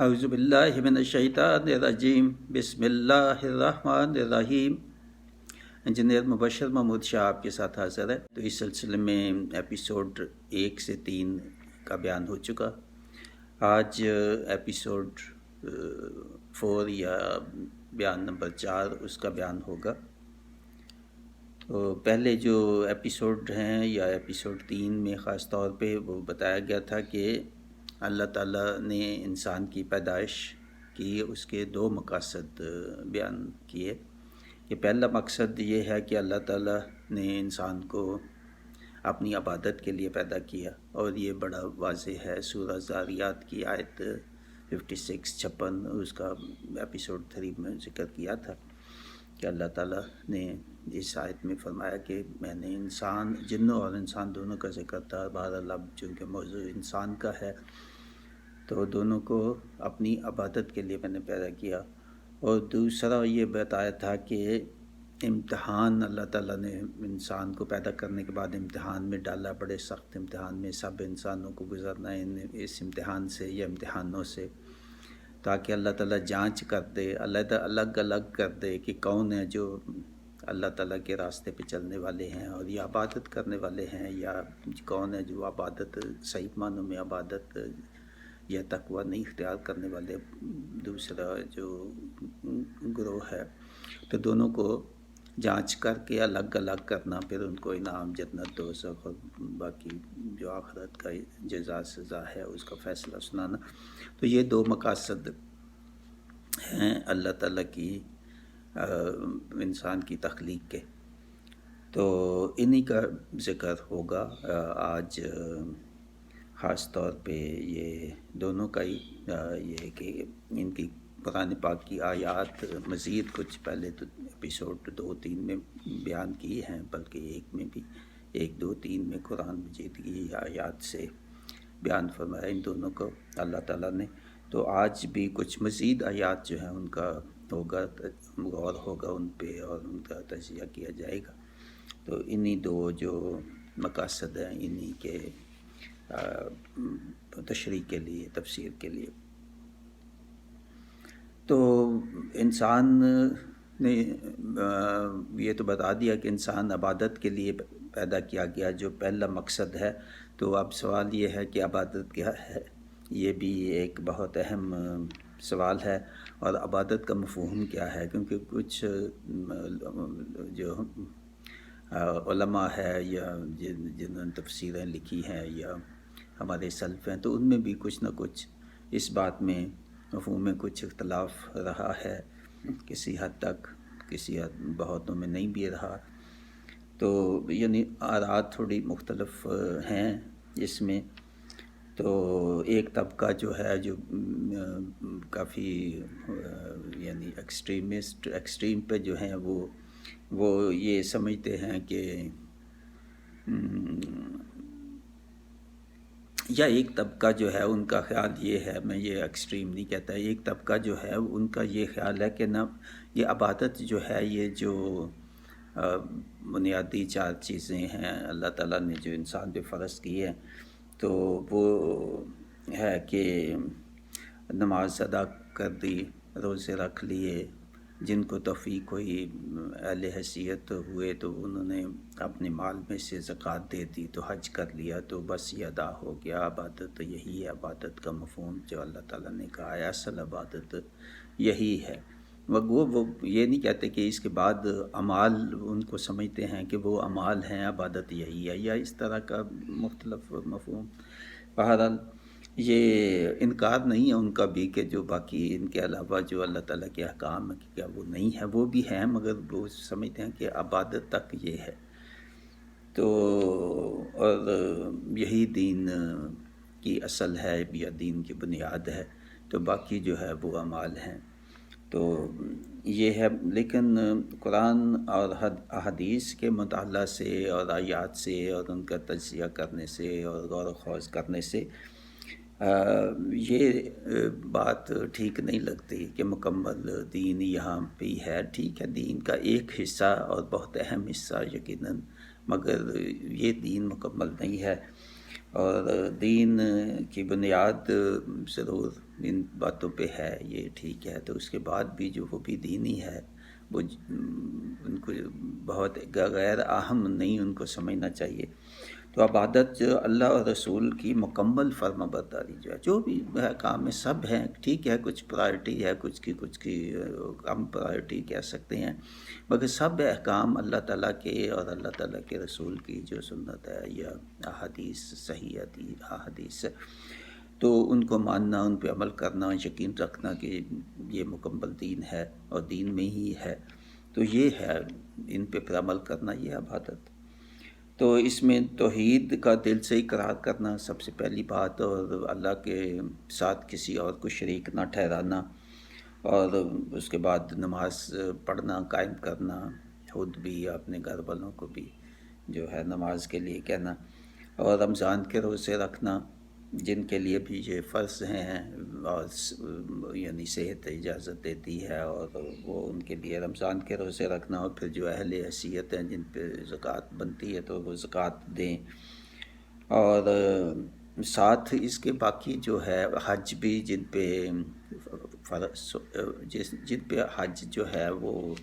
اعوذ باللہ من الشیطان الرجیم بسم اللہ الرحمن الرحیم۔ انجینئر مبشر محمود شاہ آپ کے ساتھ حاضر ہے۔ تو اس سلسلے میں ایپیسوڈ 1 سے 3 کا بیان ہو چکا۔ آج ایپیسوڈ 4 یا بیان نمبر 4 اس کا بیان ہوگا۔ تو پہلے جو ایپیسوڈ ہیں یا ایپیسوڈ 3 میں خاص طور پہ وہ بتایا گیا تھا کہ اللہ تعالیٰ نے انسان کی پیدائش کی، اس کے 2 مقاصد بیان کیے کہ پہلا مقصد یہ ہے کہ اللہ تعالیٰ نے انسان کو اپنی عبادت کے لیے پیدا کیا، اور یہ بڑا واضح ہے۔ سورہ ذاریات کی آیت 56 اس کا ایپیسوڈ 3 میں ذکر کیا تھا کہ اللہ تعالیٰ نے اس آیت میں فرمایا کہ میں نے جنوں اور انسان دونوں کا ذکر تھا۔ بہرحال اب چونکہ موضوع انسان کا ہے تو دونوں کو اپنی عبادت کے لیے میں نے پیدا کیا۔ اور دوسرا یہ بتایا تھا کہ امتحان اللہ تعالیٰ نے انسان کو پیدا کرنے کے بعد امتحان میں ڈالا، بڑے سخت امتحان میں سب انسانوں کو گزرنا ہے اس امتحان سے یا امتحانوں سے، تاکہ اللہ تعالیٰ جانچ کر دے، الگ الگ کر دے کہ کون ہے جو اللہ تعالیٰ کے راستے پہ چلنے والے ہیں اور یہ عبادت کرنے والے ہیں، یا کون ہے جو عبادت صحیح معنوں میں عبادت یا تقوی نہیں اختیار کرنے والے، دوسرا جو گروہ ہے۔ تو دونوں کو جانچ کر کے الگ الگ کرنا، پھر ان کو انعام جنت دوزخ اور باقی جو آخرت کا جزا سزا ہے اس کا فیصلہ سنانا۔ تو یہ 2 مقاصد ہیں اللہ تعالیٰ کی انسان کی تخلیق کے، تو انہی کا ذکر ہوگا آج خاص طور پہ۔ یہ دونوں کا ہی یہ کہ ان کی قرآن پاک کی آیات مزید کچھ پہلے تو ایپیسوڈ 2-3 میں بیان کی ہیں، بلکہ 1 میں بھی 1, 2, 3 میں قرآن مجید کی آیات سے بیان فرمایا ان دونوں کو اللہ تعالیٰ نے۔ تو آج بھی کچھ مزید آیات جو ہیں ان کا ہوگا، غور ہوگا ان پہ اور ان کا تجزیہ کیا جائے گا۔ تو انہی 2 جو مقاصد ہیں انہی کے تشریح کے لیے، تفسیر کے لیے۔ تو انسان نے یہ تو بتا دیا کہ انسان عبادت کے لیے پیدا کیا گیا، جو پہلا مقصد ہے۔ تو اب سوال یہ ہے کہ عبادت کیا ہے؟ یہ بھی ایک بہت اہم سوال ہے، اور عبادت کا مفہوم کیا ہے؟ کیونکہ کچھ جو علماء ہے یا جنہوں نے تفسیریں لکھی ہیں یا ہمارے سلف ہیں، تو ان میں بھی کچھ نہ کچھ اس بات میں مفہوم میں کچھ اختلاف رہا ہے، کسی حد تک، بہتوں میں نہیں بھی رہا۔ تو یعنی آرات تھوڑی مختلف ہیں اس میں۔ تو ایک طبقہ جو ہے جو کافی یعنی ایکسٹریم پہ جو ہیں وہ یہ سمجھتے ہیں کہ یا ایک طبقہ جو ہے ان کا خیال یہ ہے، میں یہ ایکسٹریم نہیں کہتا، ایک طبقہ جو ہے ان کا یہ خیال ہے کہ نہ، یہ عبادت جو ہے، یہ جو بنیادی 4 چیزیں ہیں اللہ تعالیٰ نے جو انسان پہ فرض کی ہیں، تو وہ ہے کہ نماز ادا کر دی، روزے رکھ لیے، جن کو توفیق ہوئی، اہل حیثیت ہوئے تو انہوں نے اپنے مال میں سے زکوٰۃ دے دی، تو حج کر لیا، تو بس یہ ادا ہو گیا۔ عبادت تو یہی ہے، عبادت کا مفہوم جو اللہ تعالیٰ نے کہا ہے، اصل عبادت یہی ہے۔ وہ یہ نہیں کہتے کہ اس کے بعد اعمال، ان کو سمجھتے ہیں کہ وہ اعمال ہیں، عبادت یہی ہے، یا اس طرح کا مختلف مفہوم۔ بہرحال یہ انکار نہیں ہے ان کا بھی کہ جو باقی ان کے علاوہ جو اللہ تعالیٰ کے احکام ہیں کیا وہ نہیں ہے، وہ بھی ہیں، مگر وہ سمجھتے ہیں کہ عبادت تک یہ ہے۔ تو اور یہی دین کی اصل ہے یا دین کی بنیاد ہے، تو باقی جو ہے وہ اعمال ہیں۔ تو یہ ہے، لیکن قرآن اور احادیث کے مطالعہ سے اور آیات سے اور ان کا تجزیہ کرنے سے اور غور و خوض کرنے سے یہ بات ٹھیک نہیں لگتی کہ مکمل دین یہاں پہ ہی ہے۔ ٹھیک ہے، دین کا ایک حصہ اور بہت اہم حصہ یقیناً، مگر یہ دین مکمل نہیں ہے۔ اور دین کی بنیاد ضرور ان باتوں پہ ہے، یہ ٹھیک ہے، تو اس کے بعد بھی جو وہ بھی دینی ہے، وہ ان کو بہت غیر اہم نہیں ان کو سمجھنا چاہیے۔ تو عبادت جو اللہ اور رسول کی مکمل فرما برداری جو بھی ہے کام میں سب ہیں، ٹھیک ہے، کچھ پرائرٹی ہے، کچھ کی کم پرائرٹی کہہ سکتے ہیں، مگر سب احکام اللہ تعالیٰ کے اور اللہ تعالیٰ کے رسول کی جو سنت ہے یا احادیث صحیح احادیث، تو ان کو ماننا، ان پہ عمل کرنا، یقین رکھنا کہ یہ مکمل دین ہے اور دین میں ہی ہے، تو یہ ہے ان پہ پھر عمل کرنا، یہ عبادت۔ تو اس میں توحید کا دل سے اقرار کرنا سب سے پہلی بات، اور اللہ کے ساتھ کسی اور کو شریک نہ ٹھہرانا، اور اس کے بعد نماز پڑھنا، قائم کرنا، خود بھی اپنے گھر والوں کو بھی جو ہے نماز کے لیے کہنا، اور رمضان کے روزے رکھنا جن کے لیے بھی یہ فرض ہیں، اور یعنی صحت اجازت دیتی ہے، اور وہ ان کے لیے رمضان کے روزے رکھنا، اور پھر جو اہل حیثیت ہیں جن پہ زکوٰۃ بنتی ہے تو وہ زکوٰۃ دیں، اور ساتھ اس کے باقی جو ہے حج بھی جن پہ جن پہ حج جو ہے وہ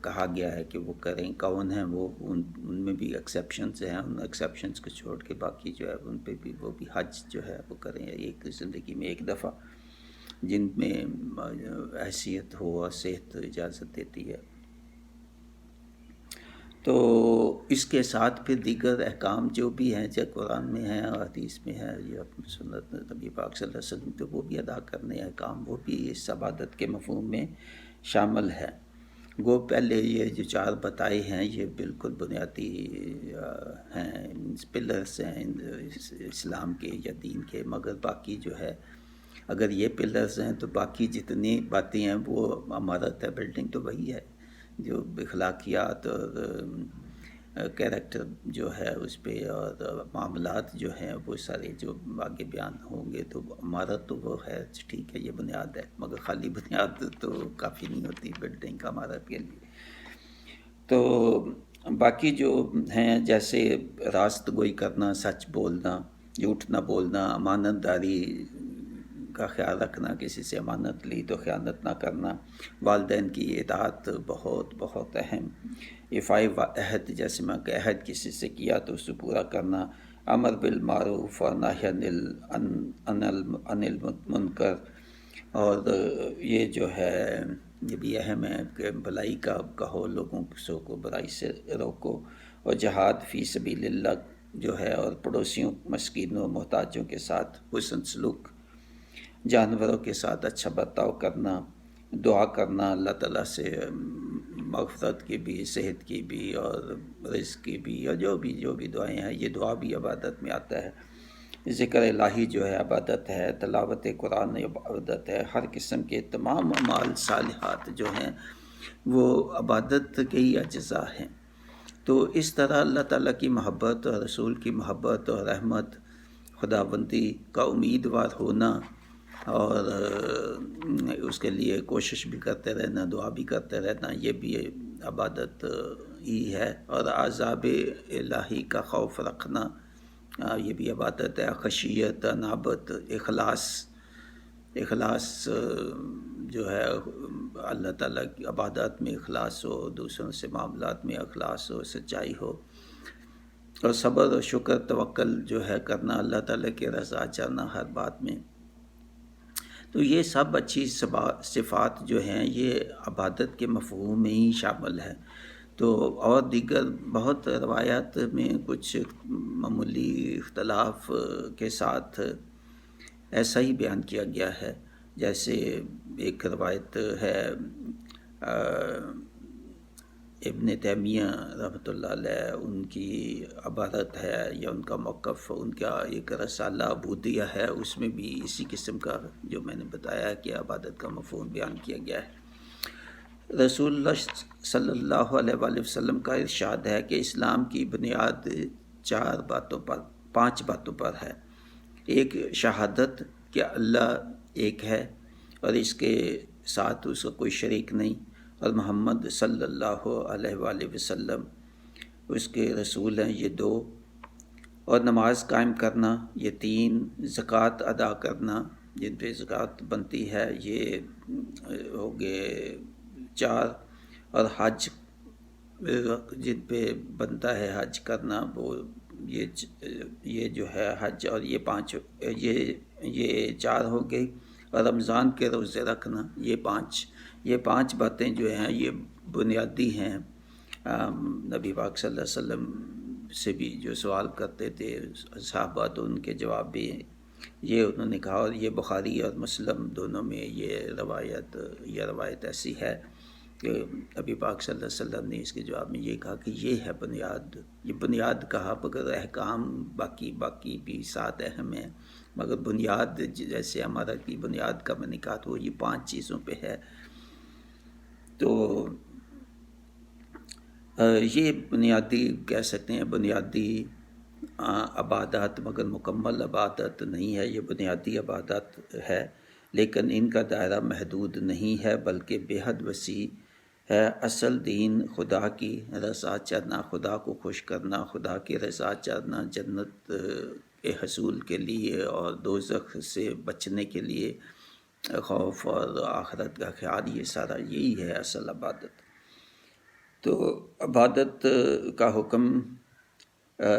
کہا گیا ہے کہ وہ کریں، کون ہیں وہ، ان میں بھی ایکسیپشنز ہیں، ان ایکسیپشنز کو چھوڑ کے باقی جو ہے ان پہ بھی وہ بھی حج جو ہے وہ کریں ایک زندگی میں ایک دفعہ، جن میں حیثیت ہو اور صحت اجازت دیتی ہے۔ تو اس کے ساتھ پھر دیگر احکام جو بھی ہیں، چاہے قرآن میں ہیں اور حدیث میں ہے یا سنت نبی پاک صلی اللہ علیہ وسلم، تو وہ بھی ادا کرنے احکام، وہ بھی اس عبادت کے مفہوم میں شامل ہے۔ وہ پہلے یہ جو 4 بتائے ہیں یہ بالکل بنیادی ہیں، پلرس ہیں اسلام کے یا دین کے، مگر باقی جو ہے اگر یہ پلرز ہیں تو باقی جتنی باتیں ہیں وہ عمارت ہے، بلڈنگ تو وہی ہے، جو اخلاقیات اور کیریکٹر جو ہے اس پہ اور معاملات جو ہیں وہ سارے جو آگے بیان ہوں گے، تو عمارت تو وہ ہے، ٹھیک ہے، یہ بنیاد ہے، مگر خالی بنیاد تو کافی نہیں ہوتی بلڈنگ کا عمارت کے لیے۔ تو باقی جو ہیں جیسے راست گوئی کرنا، سچ بولنا، جھوٹ نہ بولنا، امانت داری کا خیال رکھنا، کسی سے امانت لی تو خیانت نہ کرنا، والدین کی اطاعت بہت بہت اہم، ایفائے عہد، جیسے میں کہ عہد کسی سے کیا تو اسے پورا کرنا، امر بالمعروف اور نہی عن المنکر، اور یہ جو ہے یہ بھی اہم ہے کہ بھلائی کا کہو، لوگوں کو برائی سے روکو، اور جہاد فی سبیل اللہ جو ہے، اور پڑوسیوں، مسکینوں، محتاجوں کے ساتھ حسن سلوک، جانوروں کے ساتھ اچھا برتاؤ کرنا، دعا کرنا اللہ تعالیٰ سے مغفرت کی بھی، صحت کی بھی، اور رزق کی بھی، اور جو بھی دعائیں ہیں، یہ دعا بھی عبادت میں آتا ہے۔ ذکر الہی جو ہے عبادت ہے، تلاوت قرآن عبادت ہے، ہر قسم کے تمام اعمال صالحات جو ہیں وہ عبادت کے ہی اجزاء ہیں۔ تو اس طرح اللہ تعالیٰ کی محبت اور رسول کی محبت اور رحمت، خداوندی کا امیدوار ہونا، اور اس کے لیے کوشش بھی کرتے رہنا، دعا بھی کرتے رہنا، یہ بھی عبادت ہی ہے، اور عذاب الہی کا خوف رکھنا یہ بھی عبادت ہے، خشیت، انابت، اخلاص جو ہے اللہ تعالیٰ کی عبادت میں اخلاص ہو، دوسروں سے معاملات میں اخلاص ہو، سچائی ہو، اور صبر و شکر، توکل جو ہے کرنا، اللہ تعالیٰ کی رضا چاہنا ہر بات میں۔ تو یہ سب اچھی صفات جو ہیں یہ عبادت کے مفہوم میں ہی شامل ہے۔ تو اور دیگر بہت روایات میں کچھ معمولی اختلاف کے ساتھ ایسا ہی بیان کیا گیا ہے، جیسے ایک روایت ہے ابن تیمیہ رحمۃ اللہ علیہ، ان کی عبادت ہے یا ان کا موقف، ان کا ایک رسالہ عبودیہ ہے، اس میں بھی اسی قسم کا جو میں نے بتایا کہ عبادت کا مفہوم بیان کیا گیا ہے۔ رسول اللہ صلی اللہ علیہ وآلہ وسلم کا ارشاد ہے کہ اسلام کی بنیاد 5 باتوں پر ہے۔ ایک، شہادت کہ اللہ ایک ہے اور اس کے ساتھ اس کا کوئی شریک نہیں، اور محمد صلی اللہ علیہ وآلہ وسلم اس کے رسول ہیں، یہ 2۔ اور نماز قائم کرنا، یہ 3، زکوٰۃ ادا کرنا جن پہ زکوٰۃ بنتی ہے یہ ہو گئے 4، اور حج جن پہ بنتا ہے حج کرنا وہ یہ جو ہے حج، اور یہ 5 یہ 4 ہو گئی، اور رمضان کے روزے رکھنا، یہ 5 باتیں جو ہیں یہ بنیادی ہیں۔ نبی پاک صلی اللہ علیہ وسلم سے بھی جو سوال کرتے تھے صحابہ تو ان کے جواب بھی یہ انہوں نے کہا، اور یہ بخاری اور مسلم دونوں میں یہ روایت ایسی ہے کہ نبی پاک صلی اللہ علیہ وسلم نے اس کے جواب میں یہ کہا کہ یہ ہے بنیاد، یہ بنیاد کہا، مگر احکام باقی بھی 7 اہم ہیں، مگر بنیاد جیسے ہمارا کی بنیاد کا میں نے کہا تو یہ 5 چیزوں پہ ہے۔ تو یہ بنیادی کہہ سکتے ہیں بنیادی عبادات، مگر مکمل عبادت نہیں ہے، یہ بنیادی عبادت ہے، لیکن ان کا دائرہ محدود نہیں ہے بلکہ بے حد وسیع ہے۔ اصل دین خدا کی رضا چاہنا، خدا کو خوش کرنا، خدا کی رضا چاہنا، جنت کے حصول کے لیے اور دوزخ سے بچنے کے لیے خوف اور آخرت کا خیال، یہ سارا یہی ہے اصل عبادت۔ تو عبادت کا حکم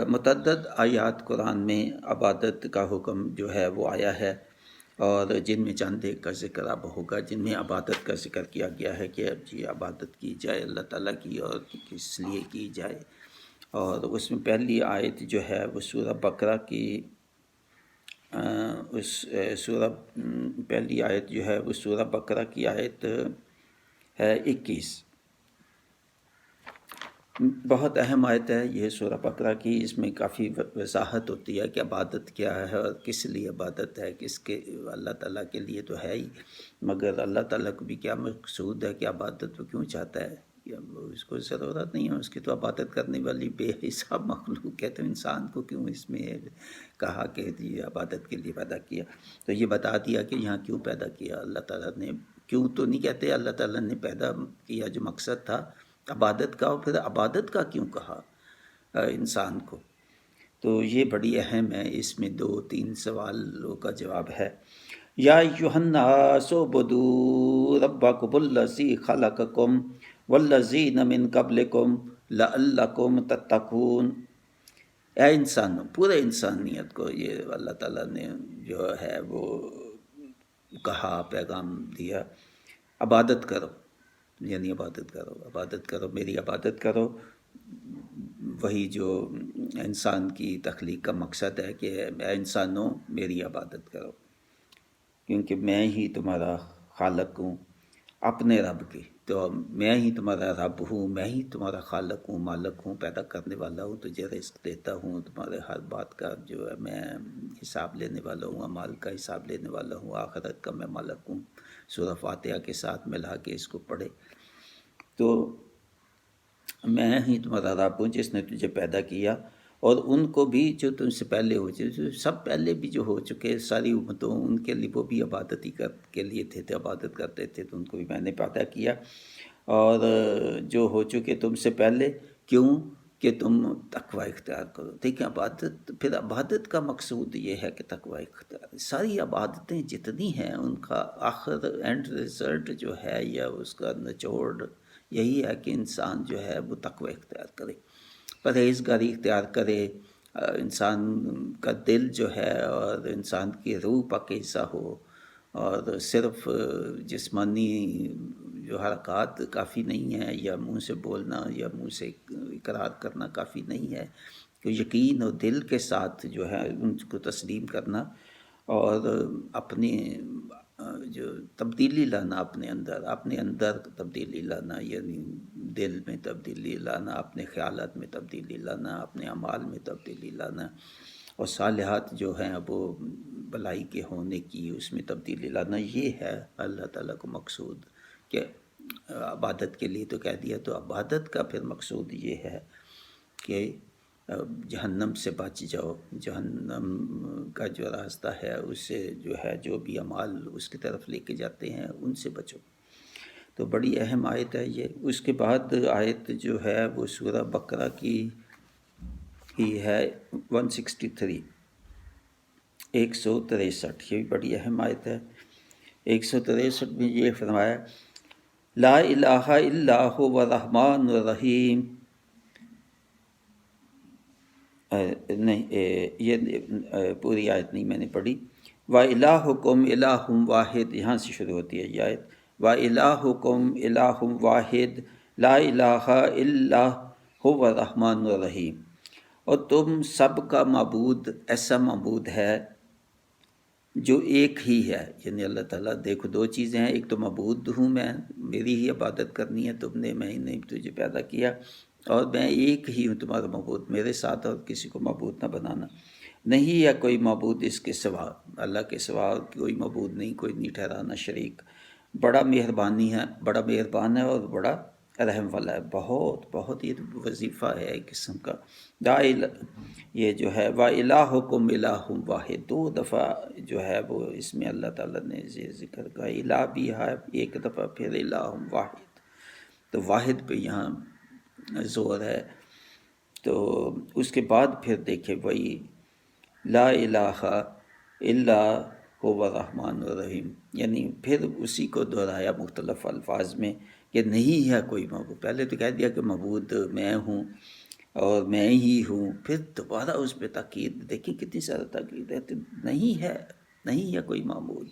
متعدد آیات قرآن میں عبادت کا حکم جو ہے وہ آیا ہے، اور جن میں چند ایک کا ذکر اب ہوگا، جن میں عبادت کا ذکر کیا گیا ہے کہ اب جی عبادت کی جائے اللہ تعالیٰ کی، اور کس لیے کی جائے۔ اور اس میں پہلی آیت جو ہے وہ سورہ بقرہ کی پہلی آیت جو ہے وہ سورہ بقرہ کی آیت ہے 21، بہت اہم آیت ہے یہ سورہ بقرہ کی۔ اس میں کافی وضاحت ہوتی ہے کہ عبادت کیا ہے اور کس لیے عبادت ہے، کس کے اللہ تعالیٰ کے لیے تو ہے ہی، مگر اللہ تعالیٰ کو بھی کیا مقصود ہے کہ عبادت وہ کیوں چاہتا ہے، اس کو ضرورت نہیں ہے، اس کی تو عبادت کرنے والی بے حساب مخلوق ہے، تو انسان کو کیوں اس میں کہا کہ یہ عبادت کے لیے پیدا کیا۔ تو یہ بتا دیا کہ یہاں کیوں پیدا کیا اللہ تعالیٰ نے، کیوں تو نہیں کہتے، اللہ تعالیٰ نے پیدا کیا جو مقصد تھا عبادت کا، اور پھر عبادت کا کیوں کہا انسان کو۔ تو یہ بڑی اہم ہے، اس میں 2-3 سوالوں کا جواب ہے۔ یا ایھا الناس اعبدوا ربکم الذی خلقکم والذین من قبلکم لعلکم تتقون۔ اے انسانوں، پورے انسانیت کو یہ اللہ تعالیٰ نے جو ہے وہ کہا، پیغام دیا، عبادت کرو، یعنی عبادت کرو، میری عبادت کرو۔ وہی جو انسان کی تخلیق کا مقصد ہے کہ اے انسانوں میری عبادت کرو، کیونکہ میں ہی تمہارا خالق ہوں اپنے رب کی، تو میں ہی تمہارا رب ہوں، میں ہی تمہارا خالق ہوں، مالک ہوں، پیدا کرنے والا ہوں، تجھے رزق دیتا ہوں، تمہارے ہر بات کا جو ہے میں حساب لینے والا ہوں، اعمال کا حساب لینے والا ہوں، آخرت کا میں مالک ہوں۔ سورہ فاتحہ کے ساتھ ملا کے اس کو پڑھے، تو میں ہی تمہارا رب ہوں جس نے تجھے پیدا کیا، اور ان کو بھی جو تم سے پہلے ہو چکے، سب پہلے بھی جو ہو چکے ساری امتوں، ان کے لیے وہ بھی عبادت ہی کے لیے تھے، عبادت کرتے تھے، تو ان کو بھی میں نے پیدا کیا۔ اور جو ہو چکے تم سے پہلے، کیوں کہ تم تقوی اختیار کرو۔ دیکھیں عبادت، پھر عبادت کا مقصود یہ ہے کہ تقوی اختیار، ساری عبادتیں جتنی ہیں ان کا آخر اینڈ رزلٹ جو ہے یا اس کا نچوڑ یہی ہے کہ انسان جو ہے وہ تقوی اختیار کرے، پرہیزگاری اختیار کرے، انسان کا دل جو ہے اور انسان کی روح پاکیزہ ہو، اور صرف جسمانی جو حرکات کافی نہیں ہے، یا منہ سے بولنا یا منہ سے اقرار کرنا کافی نہیں ہے، کہ یقین اور دل کے ساتھ جو ہے ان کو تسلیم کرنا، اور اپنی جو تبدیلی لانا اپنے اندر تبدیلی لانا، یعنی دل میں تبدیلی لانا، اپنے خیالات میں تبدیلی لانا، اپنے اعمال میں تبدیلی لانا، اور صالحات جو ہیں وہ بلائی کے ہونے کی اس میں تبدیلی لانا، یہ ہے اللہ تعالیٰ کو مقصود۔ کہ عبادت کے لیے تو کہہ دیا، تو عبادت کا پھر مقصود یہ ہے کہ جہنم سے بچ جاؤ، جہنم کا جو راستہ ہے اس سے جو ہے جو بھی اعمال اس کی طرف لے کے جاتے ہیں ان سے بچو۔ تو بڑی اہم آیت ہے یہ۔ اس کے بعد آیت جو ہے وہ سورہ بقرہ کی یہ ہے 163 163، یہ بھی بڑی اہم آیت ہے۔ 163 میں یہ فرمایا لا الہ الا هو الرحمن الرحیم، نہیں یہ پوری آیت نہیں میں نے پڑھی۔ وَإِلَٰهُكُمْ إِلَٰهٌ واحد، یہاں سے شروع ہوتی ہے یہ آیت۔ وَإِلَٰهُكُمْ إِلَٰهٌ واحد لا الہ الا هو الرحمن الرحیم، اور تم سب کا معبود ایسا معبود ہے جو ایک ہی ہے، یعنی اللہ تعالیٰ۔ دیکھو دو چیزیں ہیں، ایک تو معبود ہوں میں، میری ہی عبادت کرنی ہے تم نے، میں ہی نے تجھے پیدا کیا، اور میں ایک ہی ہوں تمہارا معبود، میرے ساتھ اور کسی کو معبود نہ بنانا۔ نہیں ہے کوئی معبود اس کے سوا، اللہ کے سوا کوئی معبود نہیں، کوئی نہیں ٹھہرانا شریک۔ بڑا مہربانی ہے، بڑا مہربان ہے اور بڑا رحم والا ہے، بہت بہت۔ یہ وظیفہ ہے ایک قسم کا۔ یہ جو ہے وَإِلَٰهُكُمْ إِلَٰهٌ واحد، 2 دفعہ جو ہے وہ اس میں اللہ تعالیٰ نے یہ ذکر کہا، الہ بھی ہے ایک دفعہ، پھر الہ واحد، تو واحد پہ یہاں زور ہے۔ تو اس کے بعد پھر دیکھیں وہی لا الہ الا هو الرحمن الرحیم، یعنی پھر اسی کو دہرایا مختلف الفاظ میں کہ نہیں ہے کوئی معبود۔ پہلے تو کہہ دیا کہ معبود میں ہوں اور میں ہی ہوں، پھر دوبارہ اس پہ تاکید، دیکھیں کتنی سارا تاکید ہے، نہیں ہے، نہیں ہے کوئی معبود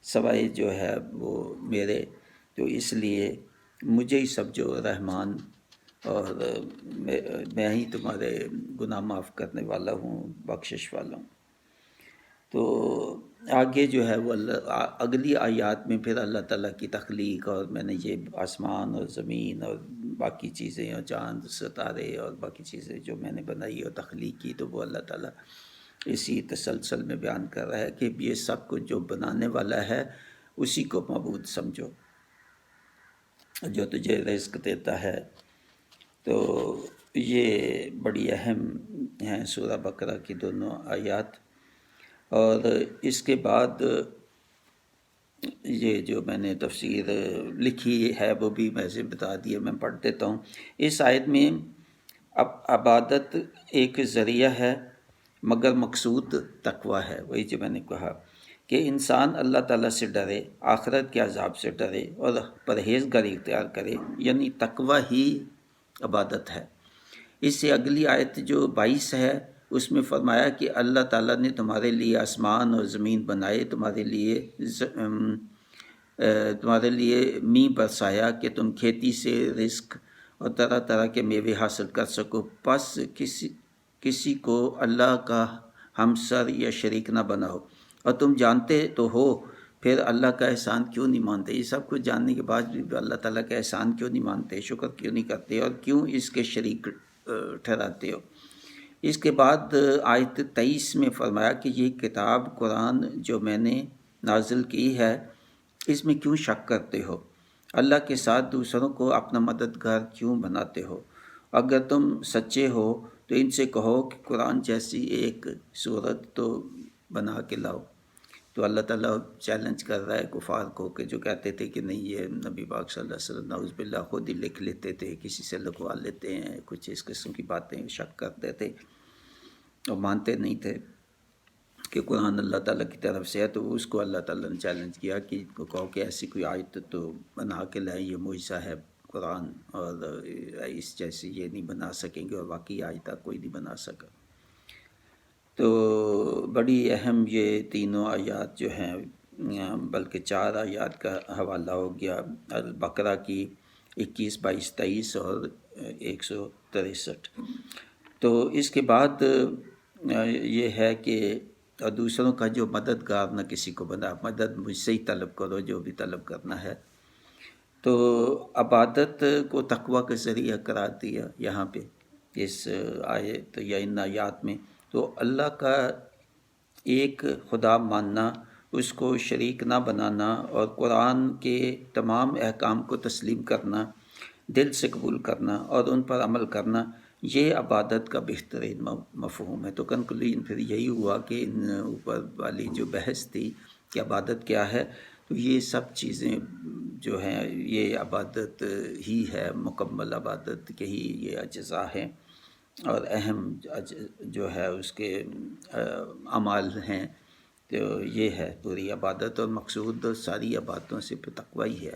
سوائے جو ہے وہ میرے، تو اس لیے مجھے ہی سمجھو رحمان، اور میں ہی تمہارے گناہ معاف کرنے والا ہوں، بخشش والا ہوں۔ تو آگے جو ہے وہ اگلی آیات میں پھر اللہ تعالیٰ کی تخلیق، اور میں نے یہ آسمان اور زمین اور باقی چیزیں اور چاند ستارے اور باقی چیزیں جو میں نے بنائی اور تخلیق کی، تو وہ اللہ تعالیٰ اسی تسلسل میں بیان کر رہا ہے کہ یہ سب کچھ جو بنانے والا ہے اسی کو معبود سمجھو، جو تجھے رزق دیتا ہے۔ تو یہ بڑی اہم ہیں سورہ بقرہ کی دونوں آیات۔ اور اس کے بعد یہ جو میں نے تفسیر لکھی ہے وہ بھی میں سے بتا دیا، میں پڑھ دیتا ہوں۔ اس آیت میں عبادت ایک ذریعہ ہے مگر مقصود تقوی ہے، وہی جو میں نے کہا کہ انسان اللہ تعالیٰ سے ڈرے، آخرت کے عذاب سے ڈرے اور پرہیزگاری اختیار کرے، یعنی تقوی ہی عبادت ہے۔ اس سے اگلی آیت جو 22 ہے اس میں فرمایا کہ اللہ تعالیٰ نے تمہارے لیے آسمان اور زمین بنائے، تمہارے لیے می برسایا کہ تم کھیتی سے رزق اور طرح طرح کے میوے حاصل کر سکو، پس کسی کو اللہ کا ہمسر یا شریک نہ بناؤ، اور تم جانتے تو ہو، پھر اللہ کا احسان کیوں نہیں مانتے؟ یہ سب کچھ جاننے کے بعد بھی اللہ تعالیٰ کا احسان کیوں نہیں مانتے، شکر کیوں نہیں کرتے، اور کیوں اس کے شریک ٹھہراتے ہو؟ اس کے بعد آیت 23 میں فرمایا کہ یہ کتاب قرآن جو میں نے نازل کی ہے اس میں کیوں شک کرتے ہو؟ اللہ کے ساتھ دوسروں کو اپنا مددگار کیوں بناتے ہو؟ اگر تم سچے ہو تو ان سے کہو کہ قرآن جیسی ایک صورت تو بنا کے لاؤ۔ تو اللہ تعالیٰ چیلنج کر رہا ہے کفار کو کہ جو کہتے تھے کہ نہیں یہ نبی پاک صلی اللہ علیہ وسلم نعوذ باللہ خود ہی لکھ لیتے تھے، کسی سے لکھوا لیتے ہیں، کچھ اس قسم کی باتیں شک کرتے تھے اور مانتے نہیں تھے کہ قرآن اللہ تعالیٰ کی طرف سے ہے۔ تو اس کو اللہ تعالیٰ نے چیلنج کیا کہ کہو کہ ایسی کوئی آیت تو بنا کے لائیں، یہ معجزہ ہے قرآن، اور اس جیسی یہ نہیں بنا سکیں گے، اور واقعی آج تک کوئی نہیں بنا سکا۔ تو بڑی اہم یہ تینوں آیات جو ہیں، بلکہ 4 آیات کا حوالہ ہو گیا، البقرہ کی 21، 22، 23 اور 163۔ تو اس کے بعد یہ ہے کہ دوسروں کا جو مددگار نہ کسی کو بنا، مدد مجھ سے ہی طلب کرو جو بھی طلب کرنا ہے۔ تو عبادت کو تقوی کا ذریعہ قرار دیا یہاں پہ اس آیت یا ان آیات میں۔ تو اللہ کا ایک خدا ماننا، اس کو شریک نہ بنانا، اور قرآن کے تمام احکام کو تسلیم کرنا، دل سے قبول کرنا اور ان پر عمل کرنا، یہ عبادت کا بہترین مفہوم ہے۔ تو کنکلوژن پھر یہی ہوا کہ ان اوپر والی جو بحث تھی کہ عبادت کیا ہے، تو یہ سب چیزیں جو ہیں یہ عبادت ہی ہے، مکمل عبادت کے ہی یہ اجزاء ہیں۔ اور اہم جو ہے اس کے اعمال ہیں، تو یہ ہے پوری عبادت، اور مقصود ساری عبادتوں سے تقوی ہی ہے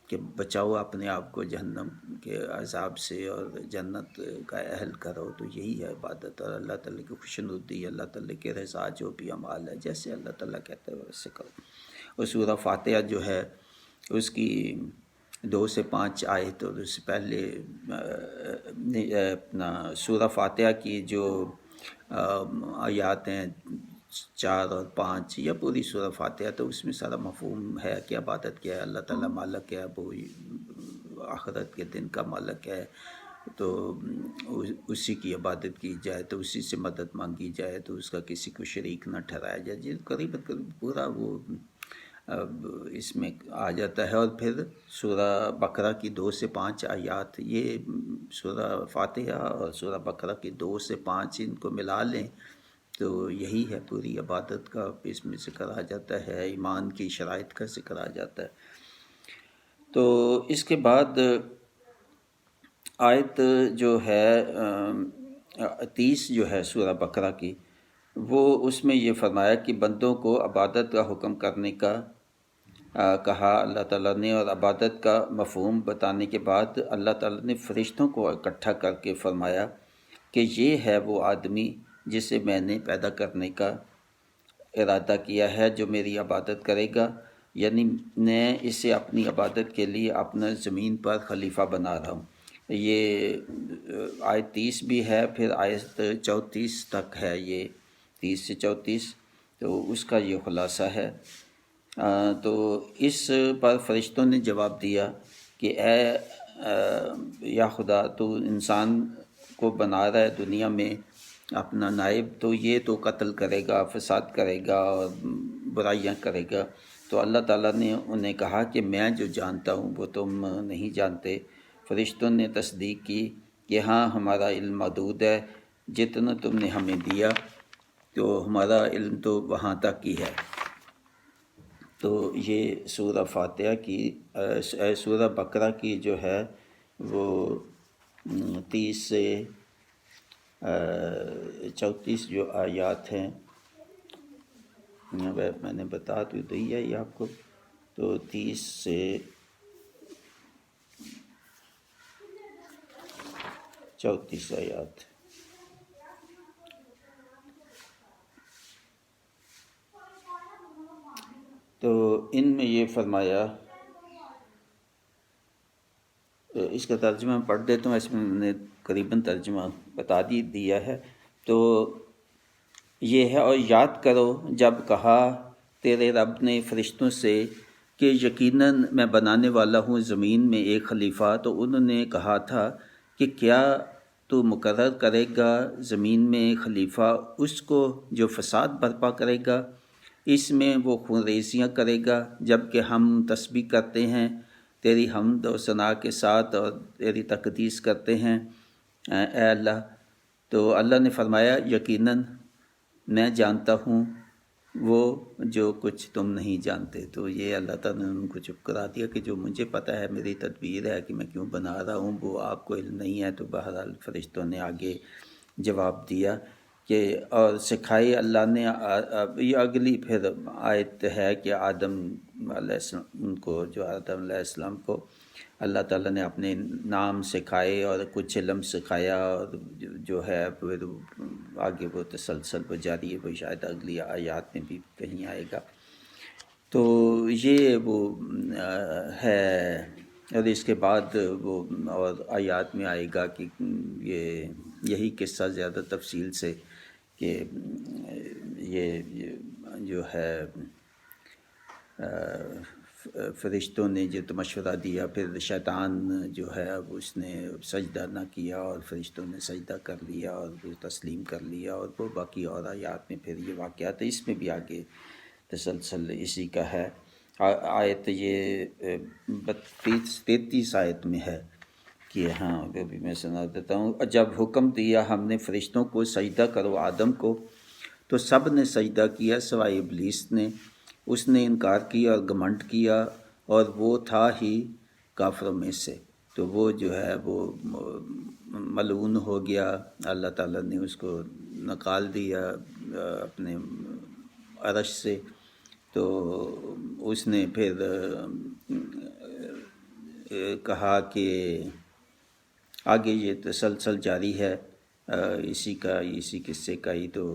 کہ بچاؤ اپنے آپ کو جہنم کے عذاب سے اور جنت کا اہل کرو، تو یہی ہے عبادت، اور اللہ تعالیٰ کی خوشنودی، اللہ تعالیٰ کے رضا جو بھی اعمال ہے جیسے اللہ تعالیٰ کہتے ہیں ویسے کرو۔ اور سورہ فاتحہ جو ہے اس کی 2 سے 5 آیت، اور اس سے پہلے اپنا سورہ فاتحہ کی جو آیات ہیں 4 اور 5 یا پوری سورہ فاتحہ، تو اس میں سارا مفہوم ہے کہ عبادت کیا ہے، اللہ تعالیٰ مالک ہے، وہ آخرت کے دن کا مالک ہے، تو اسی کی عبادت کی جائے، تو اسی سے مدد مانگی جائے، تو اس کا کسی کو شریک نہ ٹھہرایا جائے، جی قریب پورا وہ اس میں آ جاتا ہے۔ اور پھر سورہ بقرہ کی 2 سے 5 آیات، یہ سورہ فاتحہ اور سورہ بقرہ کی 2 سے 5 ان کو ملا لیں تو یہی ہے پوری عبادت کا، اس میں ذکر آ جاتا ہے، ایمان کی شرائط کا ذکر آ جاتا ہے۔ تو اس کے بعد آیت جو ہے 30 جو ہے سورہ بقرہ کی، وہ اس میں یہ فرمایا کہ بندوں کو عبادت کا حکم کرنے کا کہا اللہ تعالیٰ نے، اور عبادت کا مفہوم بتانے کے بعد اللہ تعالیٰ نے فرشتوں کو اکٹھا کر کے فرمایا کہ یہ ہے وہ آدمی جسے میں نے پیدا کرنے کا ارادہ کیا ہے، جو میری عبادت کرے گا، یعنی میں اسے اپنی عبادت کے لیے اپنا زمین پر خلیفہ بنا رہا ہوں۔ یہ آیت 30 بھی ہے، پھر آیت 34 تک ہے، یہ 30 سے 34، تو اس کا یہ خلاصہ ہے۔ تو اس پر فرشتوں نے جواب دیا کہ اے یا خدا، تو انسان کو بنا رہا ہے دنیا میں اپنا نائب، تو یہ تو قتل کرے گا، فساد کرے گا اور برائیاں کرے گا۔ تو اللہ تعالیٰ نے انہیں کہا کہ میں جو جانتا ہوں وہ تم نہیں جانتے۔ فرشتوں نے تصدیق کی کہ ہاں ہمارا علم محدود ہے، جتنا تم نے ہمیں دیا تو ہمارا علم تو وہاں تک ہی ہے۔ تو یہ سورہ فاتحہ کی سورہ بقرہ کی جو ہے وہ 30 سے 34 جو آیات ہیں، میں نے بتا تو دی ہے یہ آپ کو، تو 30 سے 34 آیات۔ تو ان میں یہ فرمایا، اس کا ترجمہ پڑھ دیتا ہوں، اس میں نے قریباً ترجمہ بتا دیا ہے۔ تو یہ ہے، اور یاد کرو جب کہا تیرے رب نے فرشتوں سے کہ یقیناً میں بنانے والا ہوں زمین میں ایک خلیفہ، تو انہوں نے کہا تھا کہ کیا تو مقرر کرے گا زمین میں خلیفہ اس کو جو فساد برپا کرے گا، اس میں وہ خون ریزیاں کرے گا، جب کہ ہم تسبیح کرتے ہیں تیری حمد و ثنا کے ساتھ اور تیری تقدیس کرتے ہیں اے اللہ۔ تو اللہ نے فرمایا یقیناً میں جانتا ہوں وہ جو کچھ تم نہیں جانتے۔ تو یہ اللہ تعالیٰ نے ان کو چپ کرا دیا کہ جو مجھے پتہ ہے، میری تدبیر ہے کہ میں کیوں بنا رہا ہوں، وہ آپ کو علم نہیں ہے۔ تو بہرحال فرشتوں نے آگے جواب دیا کہ اور سکھائی اللہ نے، یہ اگلی پھر آیت ہے کہ آدم علیہ السلام، ان کو جو آدم علیہ السلام کو اللہ تعالیٰ نے اپنے نام سکھائے اور کچھ علم سکھایا، اور جو ہے پھر آگے وہ تسلسل وہ جاری ہے، وہ شاید اگلی آیات میں بھی کہیں آئے گا۔ تو یہ وہ ہے، اور اس کے بعد وہ اور آیات میں آئے گا کہ یہی قصہ زیادہ تفصیل سے کہ یہ جو ہے فرشتوں نے جو مشورہ دیا، پھر شیطان جو ہے اب اس نے سجدہ نہ کیا اور فرشتوں نے سجدہ کر لیا اور وہ تسلیم کر لیا، اور وہ باقی اور آیات میں پھر یہ واقعات ہے، اس میں بھی آگے تسلسل اسی کا ہے۔ آیت یہ 33 آیت میں ہے کہ ہاں وہ بھی میں سنا دیتا ہوں۔ جب حکم دیا ہم نے فرشتوں کو سجدہ کرو آدم کو، تو سب نے سجدہ کیا سوائے ابلیس نے، اس نے انکار کیا اور گھمنڈ کیا، اور وہ تھا ہی کافروں میں سے۔ تو وہ جو ہے وہ ملعون ہو گیا، اللہ تعالیٰ نے اس کو نکال دیا اپنے عرش سے۔ تو اس نے پھر کہا کہ آگے یہ تسلسل جاری ہے اسی قصے کا ہی۔ تو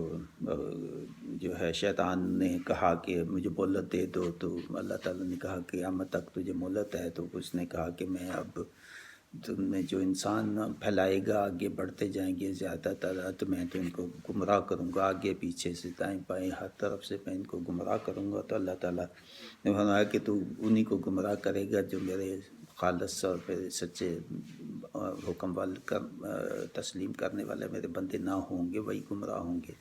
جو ہے شیطان نے کہا کہ مجھے مہلت دے دو، تو اللہ تعالیٰ نے کہا کہ قیامت تک تجھے مہلت ہے۔ تو اس نے کہا کہ میں اب تم میں جو انسان پھیلائے گا، آگے بڑھتے جائیں گے زیادہ تر، تو میں تو ان کو گمراہ کروں گا، آگے پیچھے سے دائیں بائیں ہر طرف سے میں ان کو گمراہ کروں گا۔ تو اللہ تعالیٰ نے فرمایا کہ تو انہی کو گمراہ کرے گا جو میرے خالص اور پھر سچے حکم تسلیم کرنے والے میرے بندے نہ ہوں گے، وہی گمراہ ہوں گے۔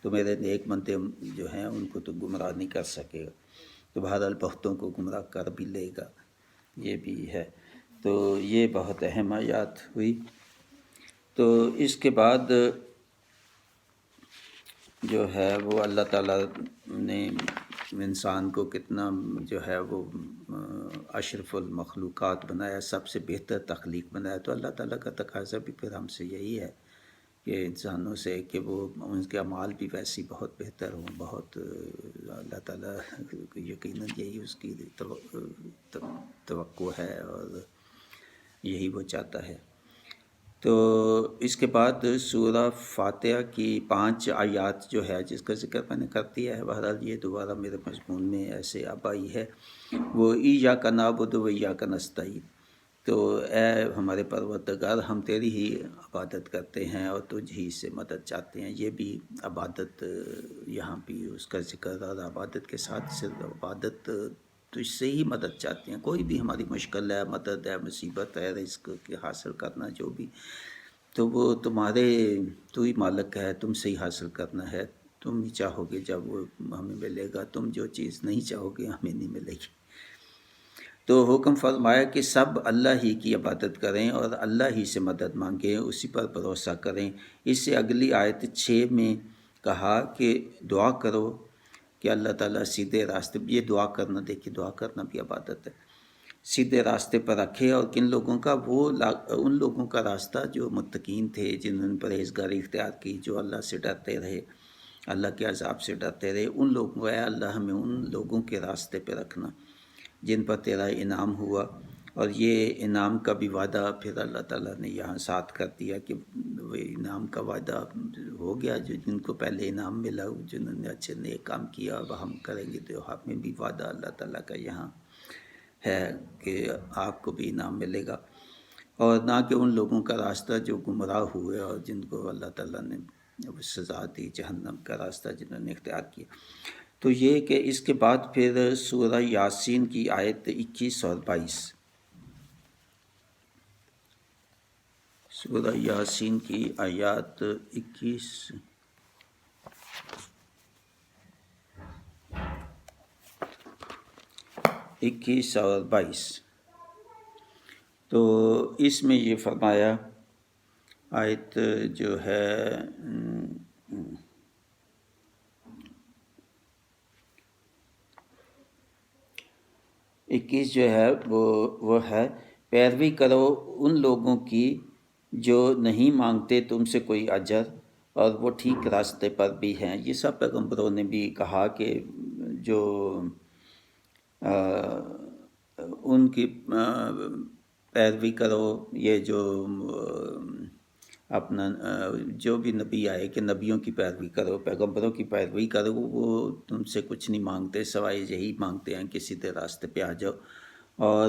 تو میرے نیک بندے جو ہیں ان کو تو گمراہ نہیں کر سکے گا، تو بہرحال بہتوں کو گمراہ کر بھی لے گا، یہ بھی ہے۔ تو یہ بہت اہم آیات ہوئی۔ تو اس کے بعد جو ہے وہ اللہ تعالیٰ نے انسان کو کتنا جو ہے وہ اشرف المخلوقات بنایا، سب سے بہتر تخلیق بنایا۔ تو اللہ تعالیٰ کا تقاضا بھی پھر ہم سے یہی ہے کہ انسانوں سے کہ وہ ان کے اعمال بھی ویسی بہت بہتر ہوں، بہت اللہ تعالیٰ یقیناً یہی اس کی توقع ہے اور یہی وہ چاہتا ہے۔ تو اس کے بعد سورہ فاتحہ کی 5 آیات جو ہے جس کا ذکر میں نے کر دیا ہے، بہرحال یہ دوبارہ میرے مضمون میں ایسے اب آئی ہے، وہ ایاک نعبد و ایاک نستعین۔ تو اے ہمارے پروردگار، ہم تیری ہی عبادت کرتے ہیں اور تجھ ہی سے مدد چاہتے ہیں۔ یہ بھی عبادت یہاں بھی اس کا ذکر، اور عبادت کے ساتھ صرف عبادت تجھ سے ہی مدد چاہتے ہیں۔ کوئی بھی ہماری مشکل ہے، مدد ہے، مصیبت ہے، رزق کے حاصل کرنا جو بھی، تو وہ تو ہی مالک ہے، تم سے ہی حاصل کرنا ہے۔ تم ہی چاہو گے جب وہ ہمیں ملے گا، تم جو چیز نہیں چاہو گے ہمیں نہیں ملے گی۔ تو حکم فرمایا کہ سب اللہ ہی کی عبادت کریں اور اللہ ہی سے مدد مانگیں، اسی پر بھروسہ کریں۔ اس سے اگلی آیت 6 میں کہا کہ دعا کرو کہ اللہ تعالیٰ سیدھے راستے، یہ دعا کرنا، دیکھیے دعا کرنا بھی عبادت ہے، سیدھے راستے پر رکھے۔ اور کن لوگوں کا؟ ان لوگوں کا راستہ جو متقین تھے، جنہوں نے پرہیزگاری اختیار کی، جو اللہ سے ڈرتے رہے، اللہ کے عذاب سے ڈرتے رہے، ان لوگوں، اے اللہ ہمیں ان لوگوں کے راستے پہ رکھنا جن پر تیرا انعام ہوا۔ اور یہ انعام کا بھی وعدہ پھر اللہ تعالیٰ نے یہاں ساتھ کر دیا کہ وہ انعام کا وعدہ ہو گیا، جو جن کو پہلے انعام ملا، جنہوں نے اچھے نیک کام کیا، اب ہم کریں گے تو ہمیں بھی وعدہ اللہ تعالیٰ کا یہاں ہے کہ آپ کو بھی انعام ملے گا۔ اور نہ کہ ان لوگوں کا راستہ جو گمراہ ہوئے اور جن کو اللہ تعالیٰ نے سزا دی، جہنم کا راستہ جنہوں نے اختیار کیا۔ تو یہ کہ اس کے بعد پھر سورہ یاسین کی آیت 21 اور 22، سورہ یاسین کی آیات 21 اور 22، تو اس میں یہ فرمایا، آیت جو ہے 21 جو ہے وہ ہے، پیروی کرو ان لوگوں کی جو نہیں مانگتے تم سے کوئی اجر اور وہ ٹھیک راستے پر بھی ہیں۔ یہ سب پیغمبروں نے بھی کہا کہ جو ان کی پیروی کرو، یہ جو اپنا جو بھی نبی آئے کہ نبیوں کی پیروی کرو، پیغمبروں کی پیروی کرو، وہ تم سے کچھ نہیں مانگتے سوائے یہی مانگتے ہیں کہ سیدھے راستے پہ آ جاؤ۔ اور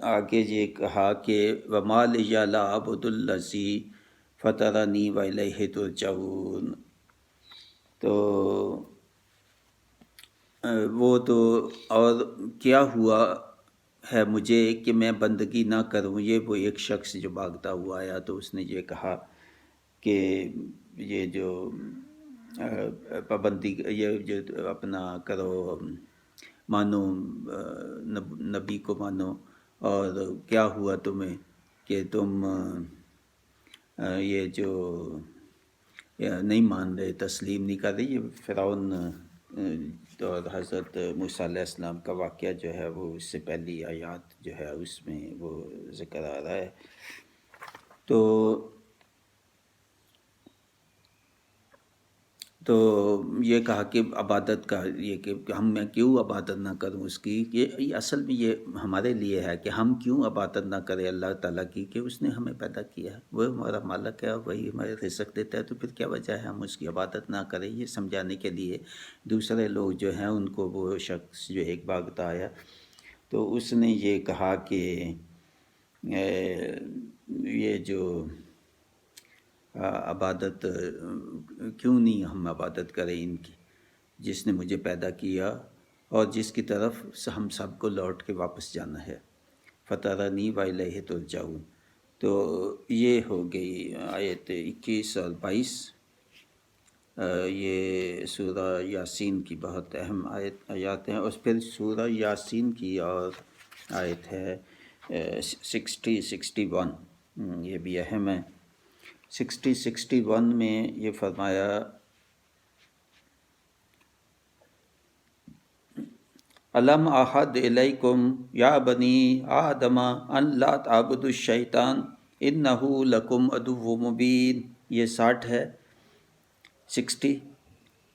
آگے یہ کہا کہ وَمَا لِيَ لَا أَعْبُدُ الَّذِي فَطَرَنِي وَإِلَيْهِ تُرْجَعُونَ۔ تو وہ تو اور کیا ہوا ہے مجھے کہ میں بندگی نہ کروں، یہ وہ ایک شخص جو بھاگتا ہوا آیا، تو اس نے یہ کہا کہ یہ جو پابندی، یہ جو اپنا کرو، مانو نبی کو مانو، اور کیا ہوا تمہیں کہ تم یہ جو نہیں مان رہے، تسلیم نہیں کر رہے۔ یہ فرعون اور حضرت موسیٰ علیہ السلام کا واقعہ جو ہے وہ اس سے پہلی آیات جو ہے اس میں وہ ذکر آ رہا ہے۔ تو یہ کہا کہ عبادت کا یہ کہ میں کیوں عبادت نہ کروں اس کی، یہ اصل میں یہ ہمارے لیے ہے کہ ہم کیوں عبادت نہ کریں اللہ تعالیٰ کی، کہ اس نے ہمیں پیدا کیا ہے، وہ ہمارا مالک ہے، وہی ہمارے رزق دیتا ہے، تو پھر کیا وجہ ہے ہم اس کی عبادت نہ کریں۔ یہ سمجھانے کے لیے دوسرے لوگ جو ہیں ان کو وہ شخص جو ایک بھاگتا آیا تو اس نے یہ کہا کہ یہ جو عبادت کیوں نہیں ہم عبادت کریں ان کی، جس نے مجھے پیدا کیا اور جس کی طرف ہم سب کو لوٹ کے واپس جانا ہے، فَتَرَنِي وَإِلَيْهِ تُرْجَعُونَ۔ تو یہ ہو گئی آیت 21 اور 22۔ یہ سورہ یاسین کی بہت اہم آیات ہیں، اور پھر سورہ یاسین کی اور آیت ہے 61 یہ بھی اہم ہے۔ 61 میں یہ فرمایا الم احد الیکم یا بنی آدم ان لا تعبدوا الشیطان انہ لکم عدو مبین۔ یہ 60 ہے۔ 60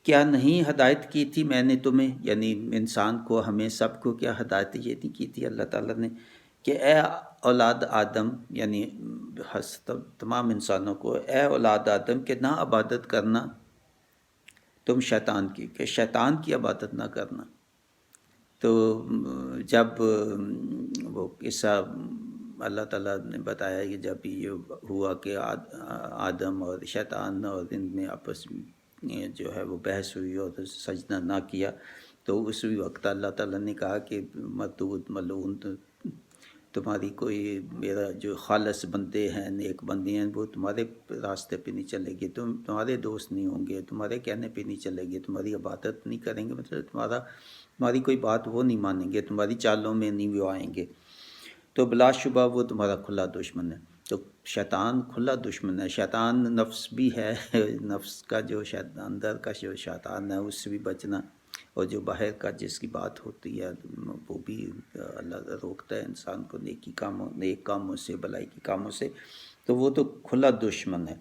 کیا نہیں ہدایت کی تھی میں نے تمہیں، یعنی انسان کو، ہمیں سب کو کیا ہدایت یہ نہیں کی تھی اللہ تعالیٰ نے کہ اے اولاد آدم، یعنی تمام انسانوں کو، اے اولاد آدم کہ نہ عبادت کرنا تم شیطان کی، کہ شیطان کی عبادت نہ کرنا۔ تو جب وہ قصہ اللہ تعالیٰ نے بتایا کہ جب یہ ہوا کہ آدم اور شیطان اور ان میں آپس میں جو ہے وہ بحث ہوئی اور سجدہ نہ کیا، تو اس وقت اللہ تعالیٰ نے کہا کہ مردود ملعون، تمہاری کوئی میرا جو خالص بندے ہیں، نیک بندے ہیں، وہ تمہارے راستے پہ نہیں چلے گی، تمہارے دوست نہیں ہوں گے، تمہارے کہنے پہ نہیں چلے گی، تمہاری عبادت نہیں کریں گے، مطلب تمہاری کوئی بات وہ نہیں مانیں گے، تمہاری چالوں میں نہیں وہ آئیں گے، تو بلا شبہ وہ تمہارا کھلا دشمن ہے۔ تو شیطان کھلا دشمن ہے، شیطان نفس بھی ہے، نفس کا جو اندر کا جو شیطان ہے اس سے بھی بچنا، اور جو باہر کا جس کی بات ہوتی ہے وہ بھی اللہ روکتا ہے انسان کو نیک کاموں سے، بلائی کے کاموں سے، تو وہ تو کھلا دشمن ہے۔